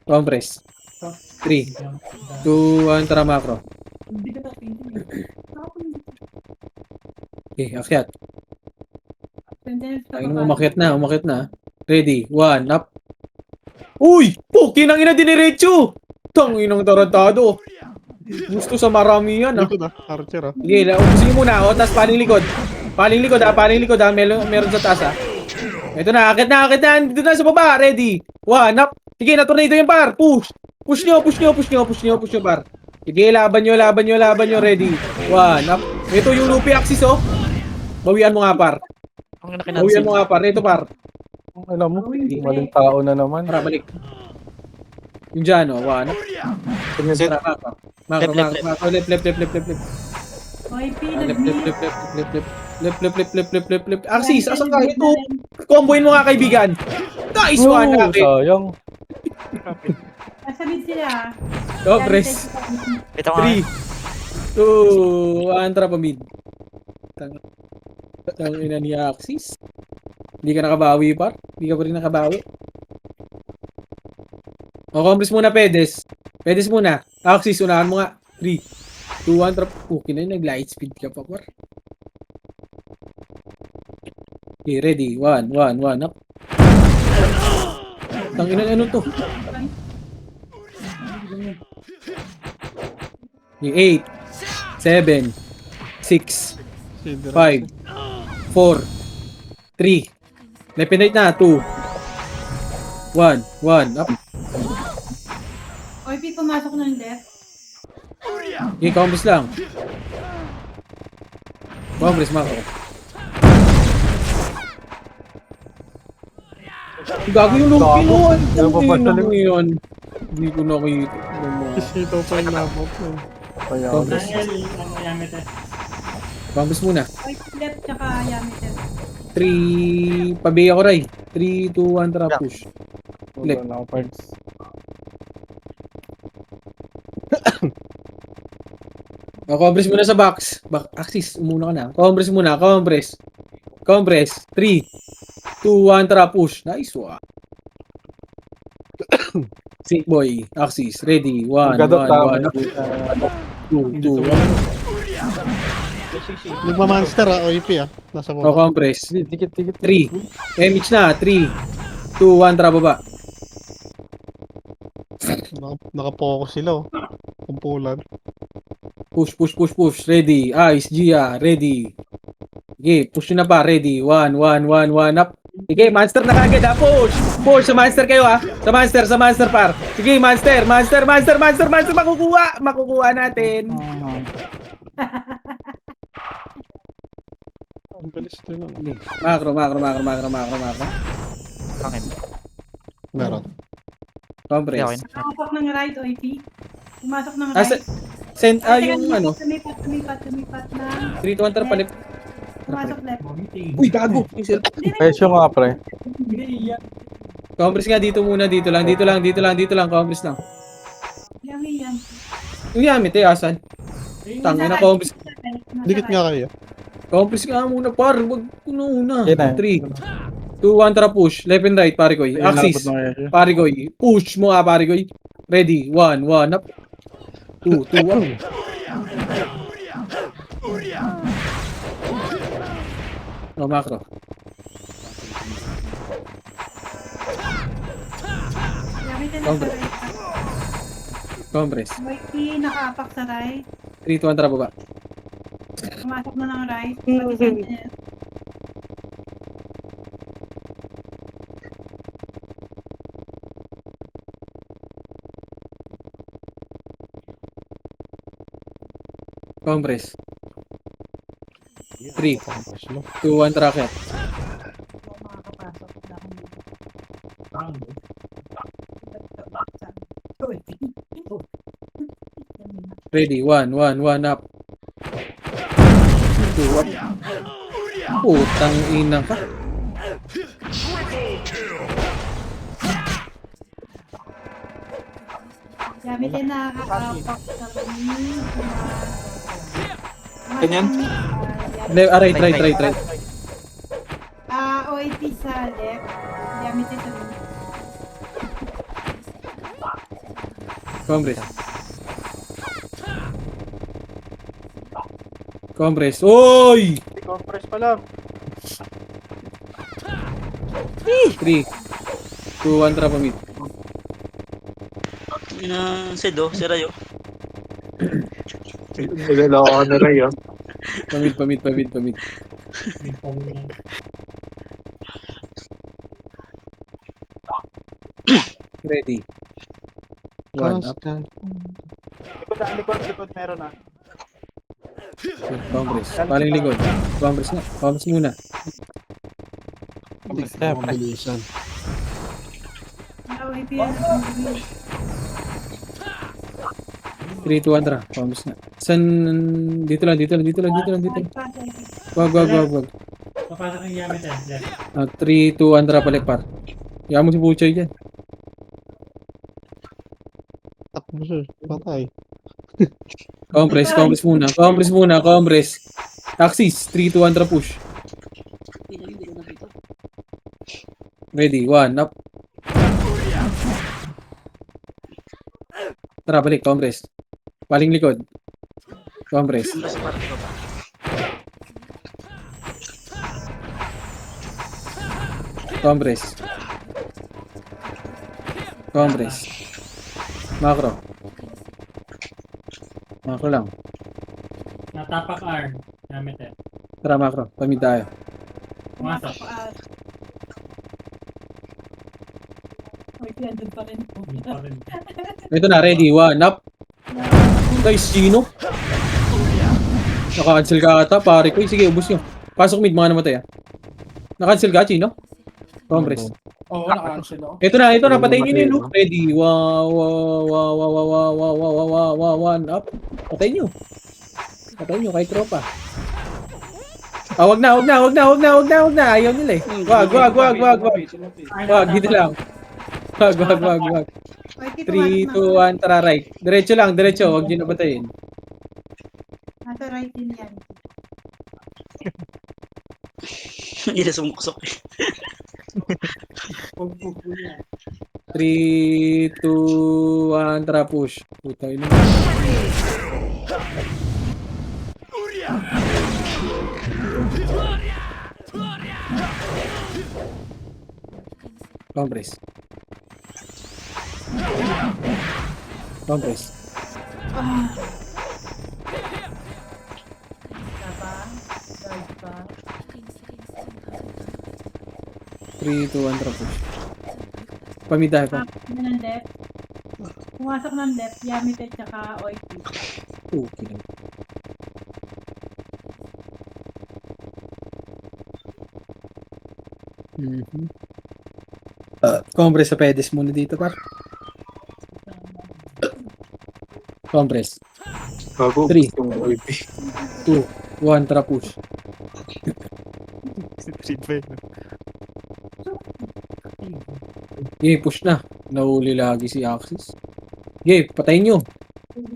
3, 2, 1, tara, macro. Hindi ka tayo. Okay, akyat. Ay, umakyat na. Ready, 1, up. Uy! Kinang ina diniretso! Tanginang tarantado. Gusto sa marami yan, ah. Likod ah, Archer ah. Sige, ubusin mo muna, oh, tapos paling likod. Paling likod, ah. Meron sa taas, ah. Ito na, akit na. Dito na sa baba. Ready. One up. Sige, na-tornado yung par. Push. Push nyo, par. Sige, laban nyo. Ready. One up. Ito yung Luffy Axis, oh. Bawian mo nga, par. Ang Bawian mo nga, par. Ito, par. Alam mo, maling tao na naman. Para balik. Yung dyan, oh. One up. Ganyan set. Macro. Left. OIP, Left. Axis, asan ka? Ito. Comboin mo nga, kaibigan. Nice one, Akit. Sayang. Nasa mid sila. Oh, press. Ito nga. 3, 2, 1, trap mid. Tang ina ni Axis. Hindi ka nakabawi, par. Hindi ka pa rin nakabawi. O, compress muna, Pedes. Pedes muna. Axis, unahan mo nga. 3, 2, 1, trap. Okay na yun, nag-light speed ka pa, par. Okay, ready. 1, up. Tang ina, ano to? Okay, 8, 7, 6, 5, 4, 3. Left and right na. 2, 1, up. OIP, pumasok ng left. Okay, compress lang. Compress, Marco. Gago yung Luffy, no? Ano yun? Hindi ko nakita. Isito pa yung nabok. Kaya Compress. Yamete. Compress muna. OIP left, tsaka Yamete. 3, pabay ako, Ray. 3, 2, 1, tara, push. wala na ako parts. Compress muna sa box. Axis, umuna ka na. Compress muna, compress. 3, 2, 1, tara, push. Nice one. Sync boy, Axis, ready. 1, 1, 2, 2, 1. Nagmamonster OIP Nasa baba. Compress. Dikit. 3. MH na. 3, 2, 1, tara, baba. Naka-focus sila Kumpulan. Push. Ready. Ice, Gia, ready. Okay, push nyo na pa. Ready. 1, up. Sige, monster na kagad ha. Push. Sa monster kayo ha. Sa monster par. Sige, monster. Makukuha natin. Ang bilis din Macro. Akin. Meron. Compress. Okay. Pumasok ng right, OIP. Pumasok ng Ah, right. send, Teka, yung ano. Tumipat na. 3, 2, 1, tara, palit. Pumasok left. Uy, gago. Presyo nga, pre. Compress nga dito muna. Dito lang. Compress lang. Yan. Yung Yamete, asan? Tangin na, compress. Dikit nga kayo. Compress nga muna, par. Wag ko na una. Yan na. 3, 2, 1, tara, push. Left and right, pare ko. Axis. Pare ko. Push mo nga, pare ko. Ready. 1, up. 2, 2, 1. No, macro. Yamete na sa Compress. right. Compress. OIP, nakaapak sa right. 3, 2, 1, tara, baba. Pumasok na ng right. Pati sentinel. Compress. 3, 2, 1, tara, kaya. Makakapasok. Wala akong dito. Ready. 1, up. 2, up. Putang ina ka. Yamete nakakaapak sa kanil. Ganyan? Right. OIP sa left. Yamete sa right. Compress. Oy! Compress pa lang. 3, 2, 1, tara, pamit. Sedo, si Rayo. Nagalaw na rin yun. Pamit. Ready. One up. Likod meron na. Congress. Paling likod. Congress na. Congress muna. Mabilisan. Ah, wait yan. 3, 2, 1, tara. Congress na. San... Dito lang. Wag. Papasok yung gamit eh. Left. 3, 2, 1, tara. Balik par. Kaya mo si Buchay dyan. Takbo siya. Patay. Compress muna. Taxis. 3, 2, 1, tara. Push. Ready. 1, up. Tara, balik. Compress. Paling likod. Compress. Macro lang. Natapak arm. Gamit eh. Tara, macro. Pamid tayo. Pumasok. Wait yan, doon pa rin. Hindi pa rin. Ito na, ready. 1, up. Guys, Gino. Naka-cancel ka ata, pare ko. Sige, ubus nyo. Pasok mid, mga namatay ah. Naka-cancel ka, Chino? Compress. Oo, naka-cancel ako. Ito na, patayin nyo yun, no? Ready. 1, up. Patayin nyo. Kahit tropa. Wag na. Ayaw nila eh. Wag. Wag, dito lang. Wag. 3, 2, 1, tara right. Diretso. Wag nyo na batayin. Nasa right din yan. Hindi na sumuksok eh. 3, 2, 1, tara push. Puta ina. Compress. Guard pa. 3, 2, 1, tara push. Pamidahe pa. Ng left. Pumasok ng left, Yamit at saka Oiki. Okay lang. Compress sa pedes muna dito, par. Compress. Bago. 3, Yung OIP. 2, 1, tara push. Okay, push na. Nahuli lagi si Axis. Okay, patayin nyo.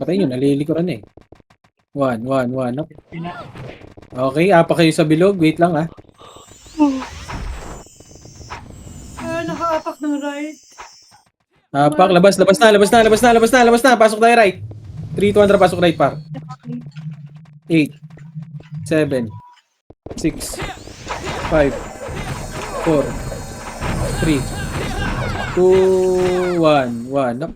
Nalilikuran eh. 1, up. Okay, apa kayo sa bilog. Wait lang ah. Nakaapak ng right. Apak, labas na. Pasok tayo right. 3, 2, 1, tara, pasok right par. 8, 7, 6, 5, 4, 3, 2, 1, up.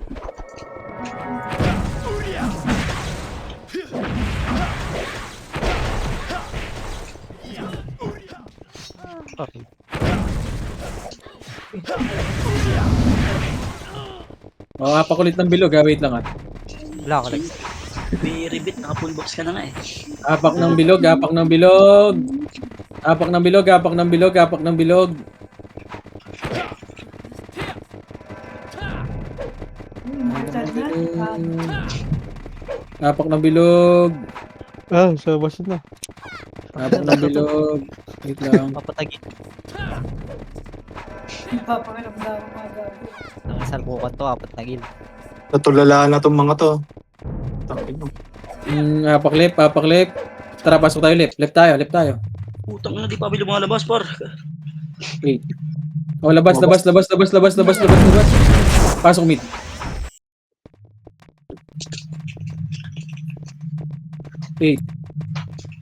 Apakulit ng bilog ha, wait lang ah. Wala ka lang. May ribbit, naka full box ka na nga eh. Apak ng bilog. Apak ng bilog. Sa bus na. Apak ng bilog. Wait lang. Papatagin. Papakiramdam mo mga gabi. Nakasalpukan to, apat na gil. Natulalaan na tong mga to. Tangin mo. Apak left. Tara, pasok tayo left. Left tayo. Putang ina, di pa bilo mga labas, par. Wait. Labas. Pasok mid. Eight,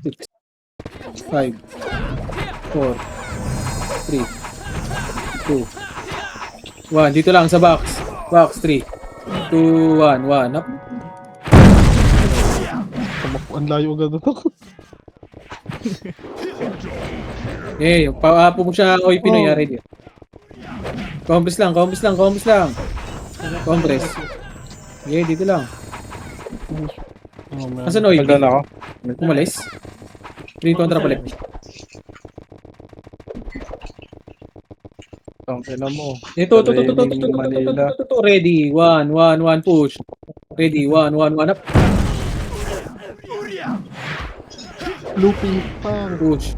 6, 5, 4, 3, 2, 1. Dito lang sa box. Box 3, 2, 1, up. Ang layo agad ako. Papo mo siya. Oy, Pinoy, ready. Compres lang. Compress. Okay, dito lang. Oh, man. Asan oil? Tagal ako. Umalis. 3-2 balik. Ang ina mo. Ito. Manila. Ready. 1, push. Ready. 1, up. Looping pa. Push.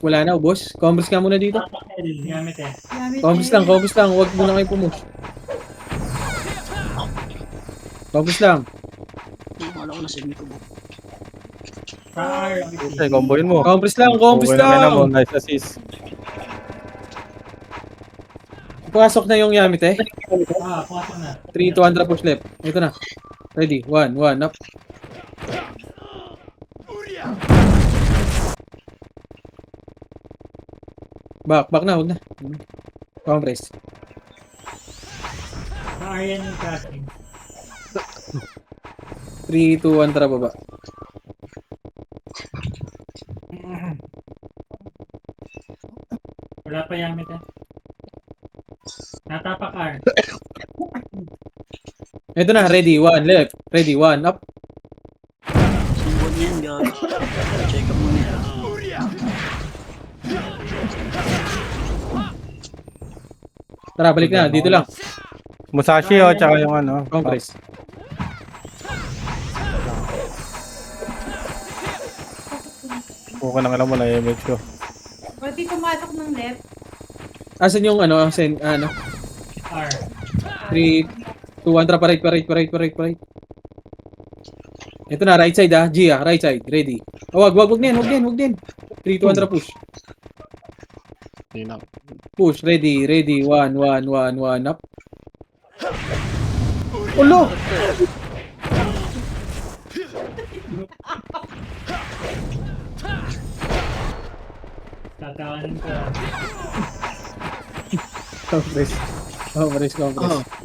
Wala na, boss. Compress ka muna dito. Gamit eh. Compress lang. Huwag muna kayo pumush. Compress lang. Wala ko na segment ko. Fire. Okay, comboin mo. Compress lang. Okay na mo. Nice assist. Pasok na yung Yamite. Pasok na. 3-2 push left. Ito na. Ready. 1, up. Back na. Huwag na. Compress. Fire yung casting. 3-2 baba. Wala pa yamit eh. Natapak R. Ito na. Ready. 1 left. Ready. 1 up. Simbol niya yan, guys. Check up muna yan. Tara, balik na. Dito lang. Musashi o, tsaka yung ano. Compress. Buka na alam mo na image ko. Pwede pumasok ng left. Asan yung ano? R. 3-2 pa right. Ito na, right side ah. G ah, right side. Ready. Oh, wag din. 3-2 push. Hindi na. Push, ready. 1 up. Ulo! Tatawanan ko. Compress.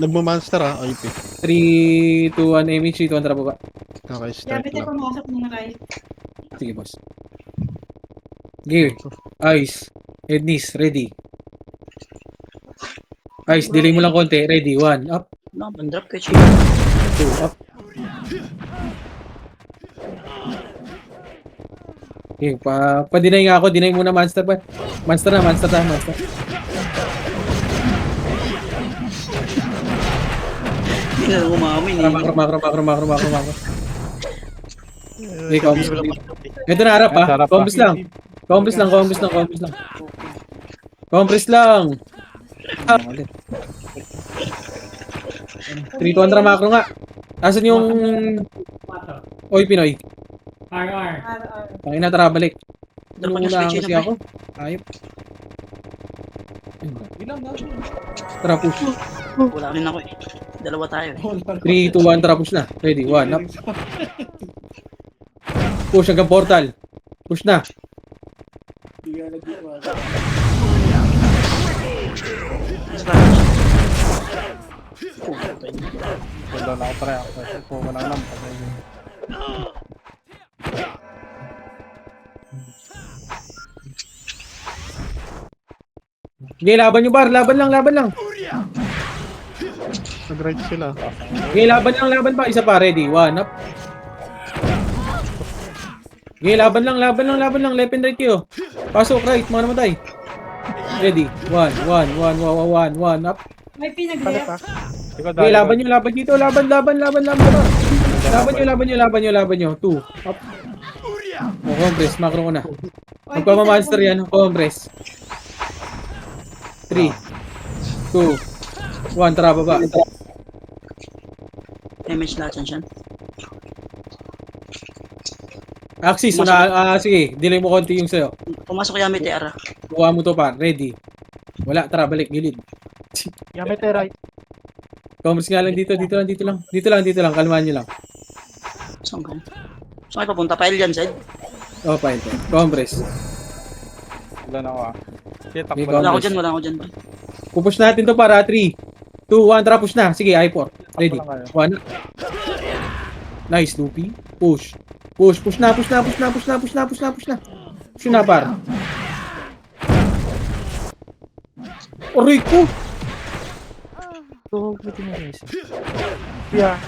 Nagmamonster ah. IP. 3-2 image, 3-2 baba. Kaka-start Yamite lang. pumasok ng right. Sige, boss. Gear. Ice. Head knees, ready. Ice, delay mo lang konti. Ready, 1 up. No, bandrop kay 2 up. Okay, pa-deny nga ako. Deny muna monster pa. Monster. Hindi na umamin eh. Makro. Okay, compass. Ito na, harap ha. Compass lang. Compress lang. 3-2 macro nga. Asan yung Pato. Oy Pinoy? R. Tangin na, tara balik. Dapat niya Nunahan switch kasi na ako. Ayop. Tara push. Wala rin ako eh. Dalawa tayo eh. 3-2-1, tara push na. Ready, 1 up. Push hanggang portal. Push na. Wala na ako pare. Buka na alam. Okay, laban nyo bar. Laban lang. Nag-right sila. Okay, laban pa. Isa pa, ready. 1 up. Okay, laban lang. Left and right kayo. Pasok, right. Mga namatay. Ready. 1 up. May pinag-left. Okay, laban nyo dito. Laban. Laban nyo. 2 up. Oh, compress. Macro ko na. Magpamamonster yan. Compress. 3, 2, 1. Tara, baba. Image natin siya. Axis, sige. Delay mo konti yung sayo. Pumasok yamit eh, Ara. Buka mo to pa. Ready. Wala, tara, balik. Gilid. Yamite right. Compress nga lang dito. Dito lang. Kalmahan nyo lang. Saan ka? Saan kayo papunta? Pile yan, side? Oh, pa ito. Compress. Wala na ako ah. Sige, Okay, takbo na. Wala ako dyan. Pupush natin to para 3, 2, 1. Tara, push na. Sige, I4. Ready. Takbo lang kayo. 1. Nice, Loopy. Push na. Push na, par. Aray ko. Oo, buti mo guys. Yeah.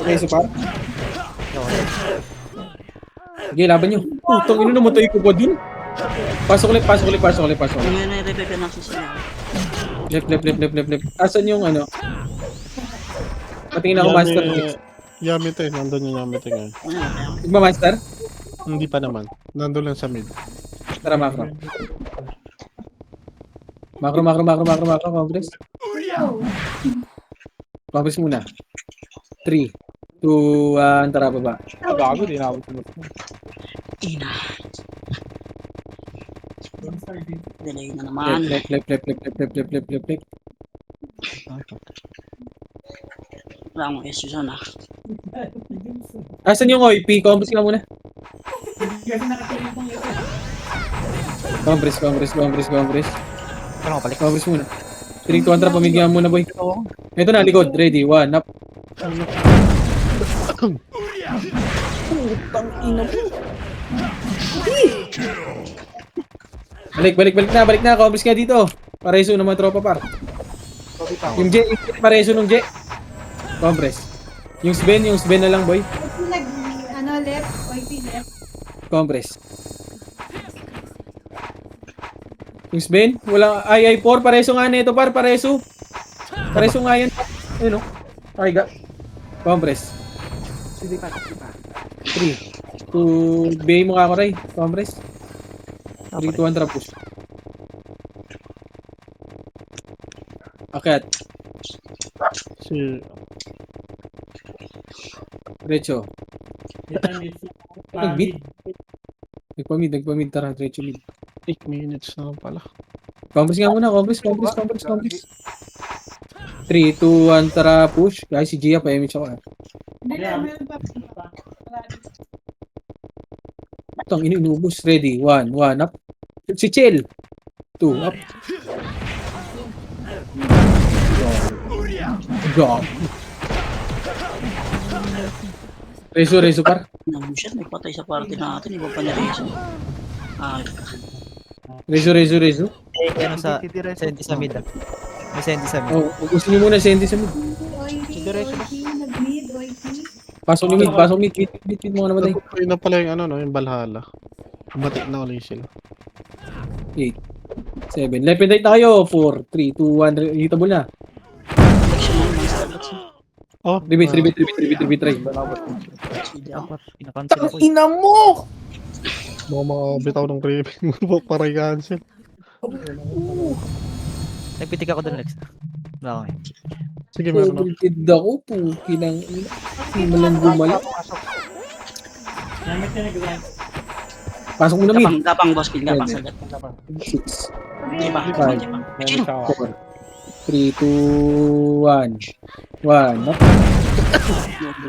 Okay, so par. Sige, laban nyo. Putang ino naman tayo ko ba dun? Pasok ulit. May nare-revive na access niya. Left. Asan yung ano? Patingin ako master. Yamite, nandun yung Yamite ngayon. Master? Hindi pa naman. Nandun lang sa mid. Tara, macro. Macro, Congress. Congress muna. 3, 2, 1, tara baba. Gago, di na ako. Ina. Delay na naman. Left. Wala akong SU sana. Asan yung OIP? Congress ka muna. Kasi nakatiling pong ito. Congress. Parang kapalik. Congress muna. 3, 2, 1, tara, pamigyan muna, boy. Ito na, likod. Ready, 1, up. Putang ina mo. Balik na. Congress ka dito. Pareso ng mga tropa, par. Yung J, pareso ng J. Congress. Yung Sven na lang, boy. Left, OIP left. Congress. Yung Sven, wala, ay, 4, pareso nga nito, par, pareso nga yan. Ayun, ay, Congress. 3, 2, bay mo ka ako, Ray. Congress. 3, 2, 1, trapos. Akyat. Si... Diretso. Nag-mid. Nagpamid, tara, diretso mid. 8 minutes na lang pala. Congress nga muna, Congress. 3, 2, 1, tara, push. Guys, si Gia, pa-image ako. Meron pa. Itong inubos. Ready, 1, up. Si Chill. 2, up. Go. Reso, par. Shit, may patay sa party natin. Iba pa niya reason. Reso. Eh, ano sa senti sa mid. May senti sa mid. Oh, ubusin niyo muna, Sandy sa mid. Nag-mid, OIP. Pasok ni mid. Mid mo na matay. Yun na pala yung ano, no, yung Valhalla. Bumatik na ulit sila. 8, 7. Left and right na kayo. 4, 3, 2, 1. Hitable na. Oh, Repeat, try. Pinakancel ako. Ina mo! Mga bitaw ng craving mo para i-cancel. Nagpitik ako doon, Lex. Wala ko eh. Sige, meron na. Tilted ako. Pukinang ina. Hindi mo lang gumala. Gamit ka nag-run. Pasok mo na mid. Gapang boss, gapang sagat. 6, Jepang. 5, 4, 3, 2, 1. 1, up.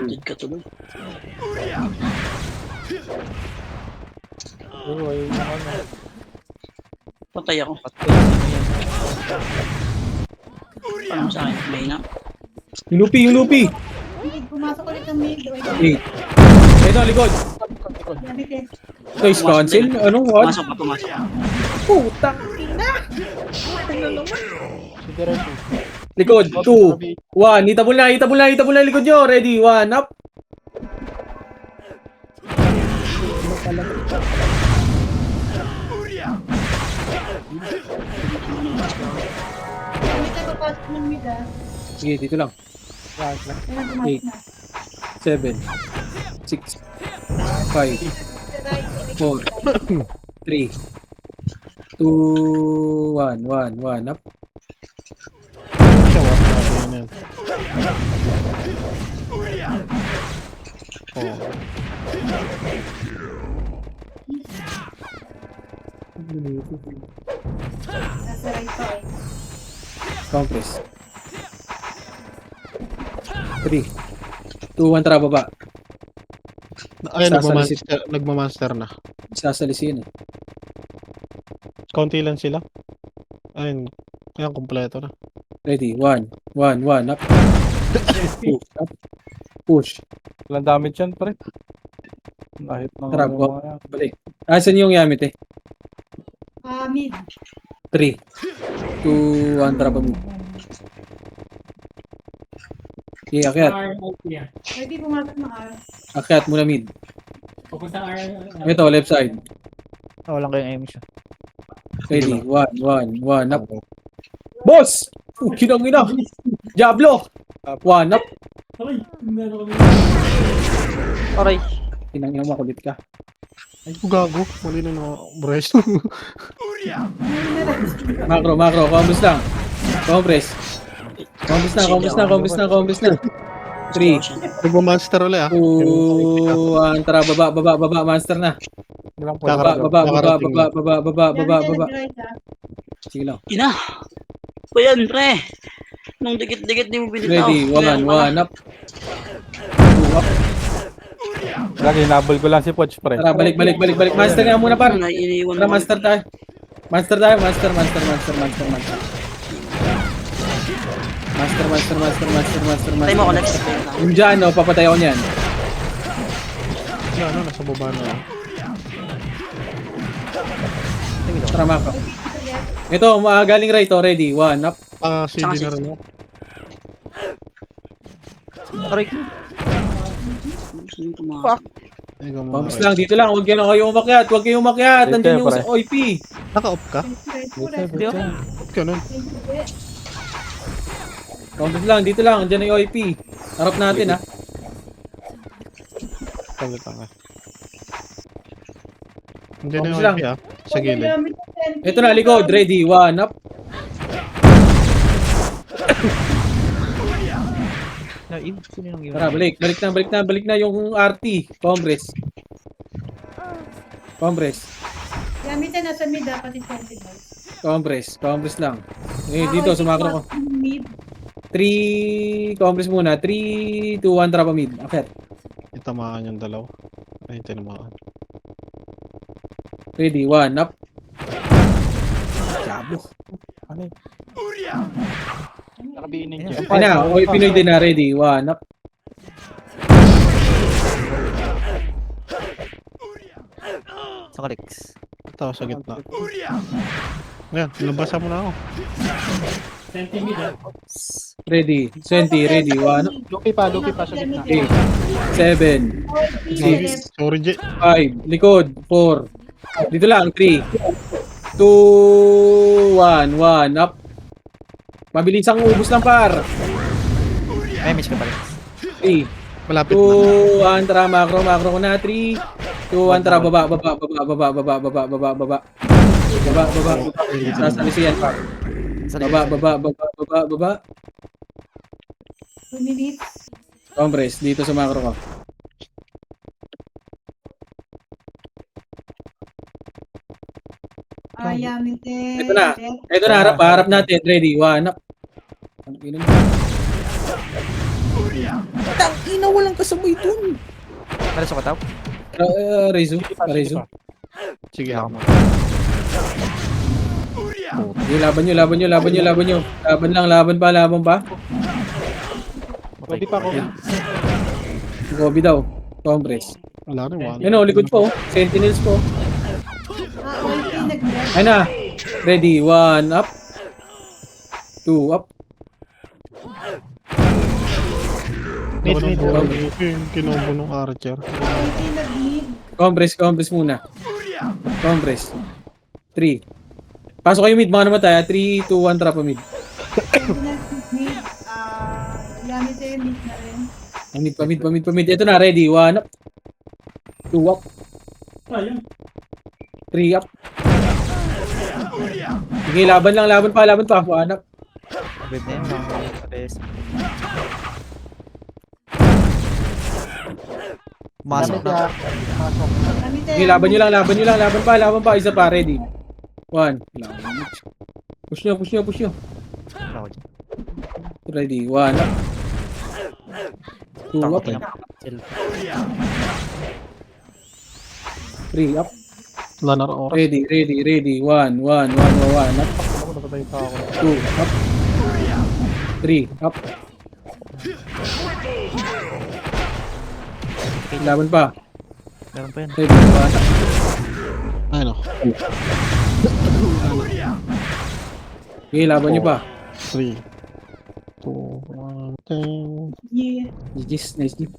Good ka tuloy. Patay ako. Paano sa akin? May na. Yung lupi. Pumasok ulit ng mid, OIP. 8. Ito, likod. Ito is cancel. Anong what? Pumasok. Putang ina. Likod. 2, 1. Hitabol na. Likod nyo. Ready. 1, up. Kami tayo papasok ng mid, Sige, dito lang. Meron pumasok na. 7, 6, 5, 4, 3, 2, 1, up. Siya, wala na yan. Oh. Nasa right pa, eh. Compress. 3, 2, 1, tara baba. Ay, Sasalisit. nagmamaster na. Sasalisin. Konti lang sila. Ayun, kaya kompleto na. Ready, 1, up. Push, up. Push. Walang damage yan, pre. Kahit mga... Tara, balik. Asan yung Yamite? Mid. 3, 2, 1, tara pa mid. Okay, akyat. R-OP yan. Pwede pumasok na R. Akyat muna mid. Pupunta R. Ito, left side. Walang kayong aim siya. Ready, one up. Boss! Kinang ina! Diablo! One up. Ay, meron kami. Aray. Kinang ina, makulit ka. Ay, gago. Mali na na-brace. Macro, combos lang. Compress. Combos na. 3, Nagmamonster ulit ah. 2, 1, tara, baba, monster na. Baba. Sige lang. Ina. Ba yan, pre? Nung dikit-dikit di mo binitaw. Ready, one up. 2 up. Lagi nabol ko lang si Poch, pre. Tara, balik. Monster nga muna, par. Ay, iniiwan Tara, mo. monster tayo. Monster. Patay mo ako next. Yung dyan, no, papatay ako niyan. Ano, nasa baba na. Tara, Mako. Ito, galing right, oh, ready. One up. CD na rin ako. Aray. Fuck. Ay, Pumps lang, dito lang. Huwag kayo umakyat. Nandiyan yung sa OIP. Naka-off ka? Hindi ako. Off ka nun. Pumps lang, dito lang. Nandiyan yung OIP. Harap natin, ha. Tanggal. Nandiyan na Focus yung lang. IP ah. Sa gilid. Ito na, likod. Ready. One up. Na-aim. Sino yung Tara, balik na yung RT. Congress. Gamitin na sa mid dapat sensible. Congress lang. Eh, dito, sumakro ko. Mid. 3, Congress muna. 3, 2, 1, trapa mid. Akit. Itamaan yung dalaw. Ay, tinamaan. Ready, one up. Diablo. Nakabiinin niya. Ay na, okay, Pinoy din na. Ready, one up. Sa Kalix. Ito, sa gitna. Ayan, labasan mo na ako. Centimeter. Ready, 20, ready, one up. Lupi pa sa gitna. 8, 7, Six. Sorry, J. 5, likod, 4. Dito lang, 3, 2, 1 up. Mabilis ang ubus ng par. May miss ka pala. 3, Malapit 2, na. 1, tara, macro ko na. 3, 2, 1, tara, baba. Sasalisiyan pa. Baba. 2 minutes. Compress, dito sa macro ko. Yamitin. Ito na, harap natin. Ready, one up. Ang ina mo. Tangina, walang kasabay dun. Para sa kataw? Rezo. Sige, hama. Yung laban nyo. Laban pa. Pwede pa ako. Gobi daw. Compress. Wala rin, one. Yan o, likod po. Sentinels po. Okay, nag-break. Ay na. Ready, one up. 2 up. Mid. Yung kinombo ng Archer. Okay, nag-mid. Compress muna. Compress. 3. Pasok kayo mid, mga namatay. 3, 2, 1, trap mid. Mid. Yamitin, mid na rin. Pamid. Ito na, ready. 1 up. 2 up. Ayun. 3 up. Sige, laban pa. 1 up. Agad na yun. Pares. Masok na. Yamitin. Sige, laban nyo lang. Isa pa, ready. 1. Push nyo. Ako dyan. Ready, 1 up. 2 up. Takot na. Chill. 3 up. Wala na rin oras. Ready. 1 up. Ako nakatay pa ako. 2 up. 3 up. Laban pa. Meron pa yan. Ready, 1 up. Ano? Sige, laban nyo pa. 3, 2, 1, 10. Yeah. GG's, nice game.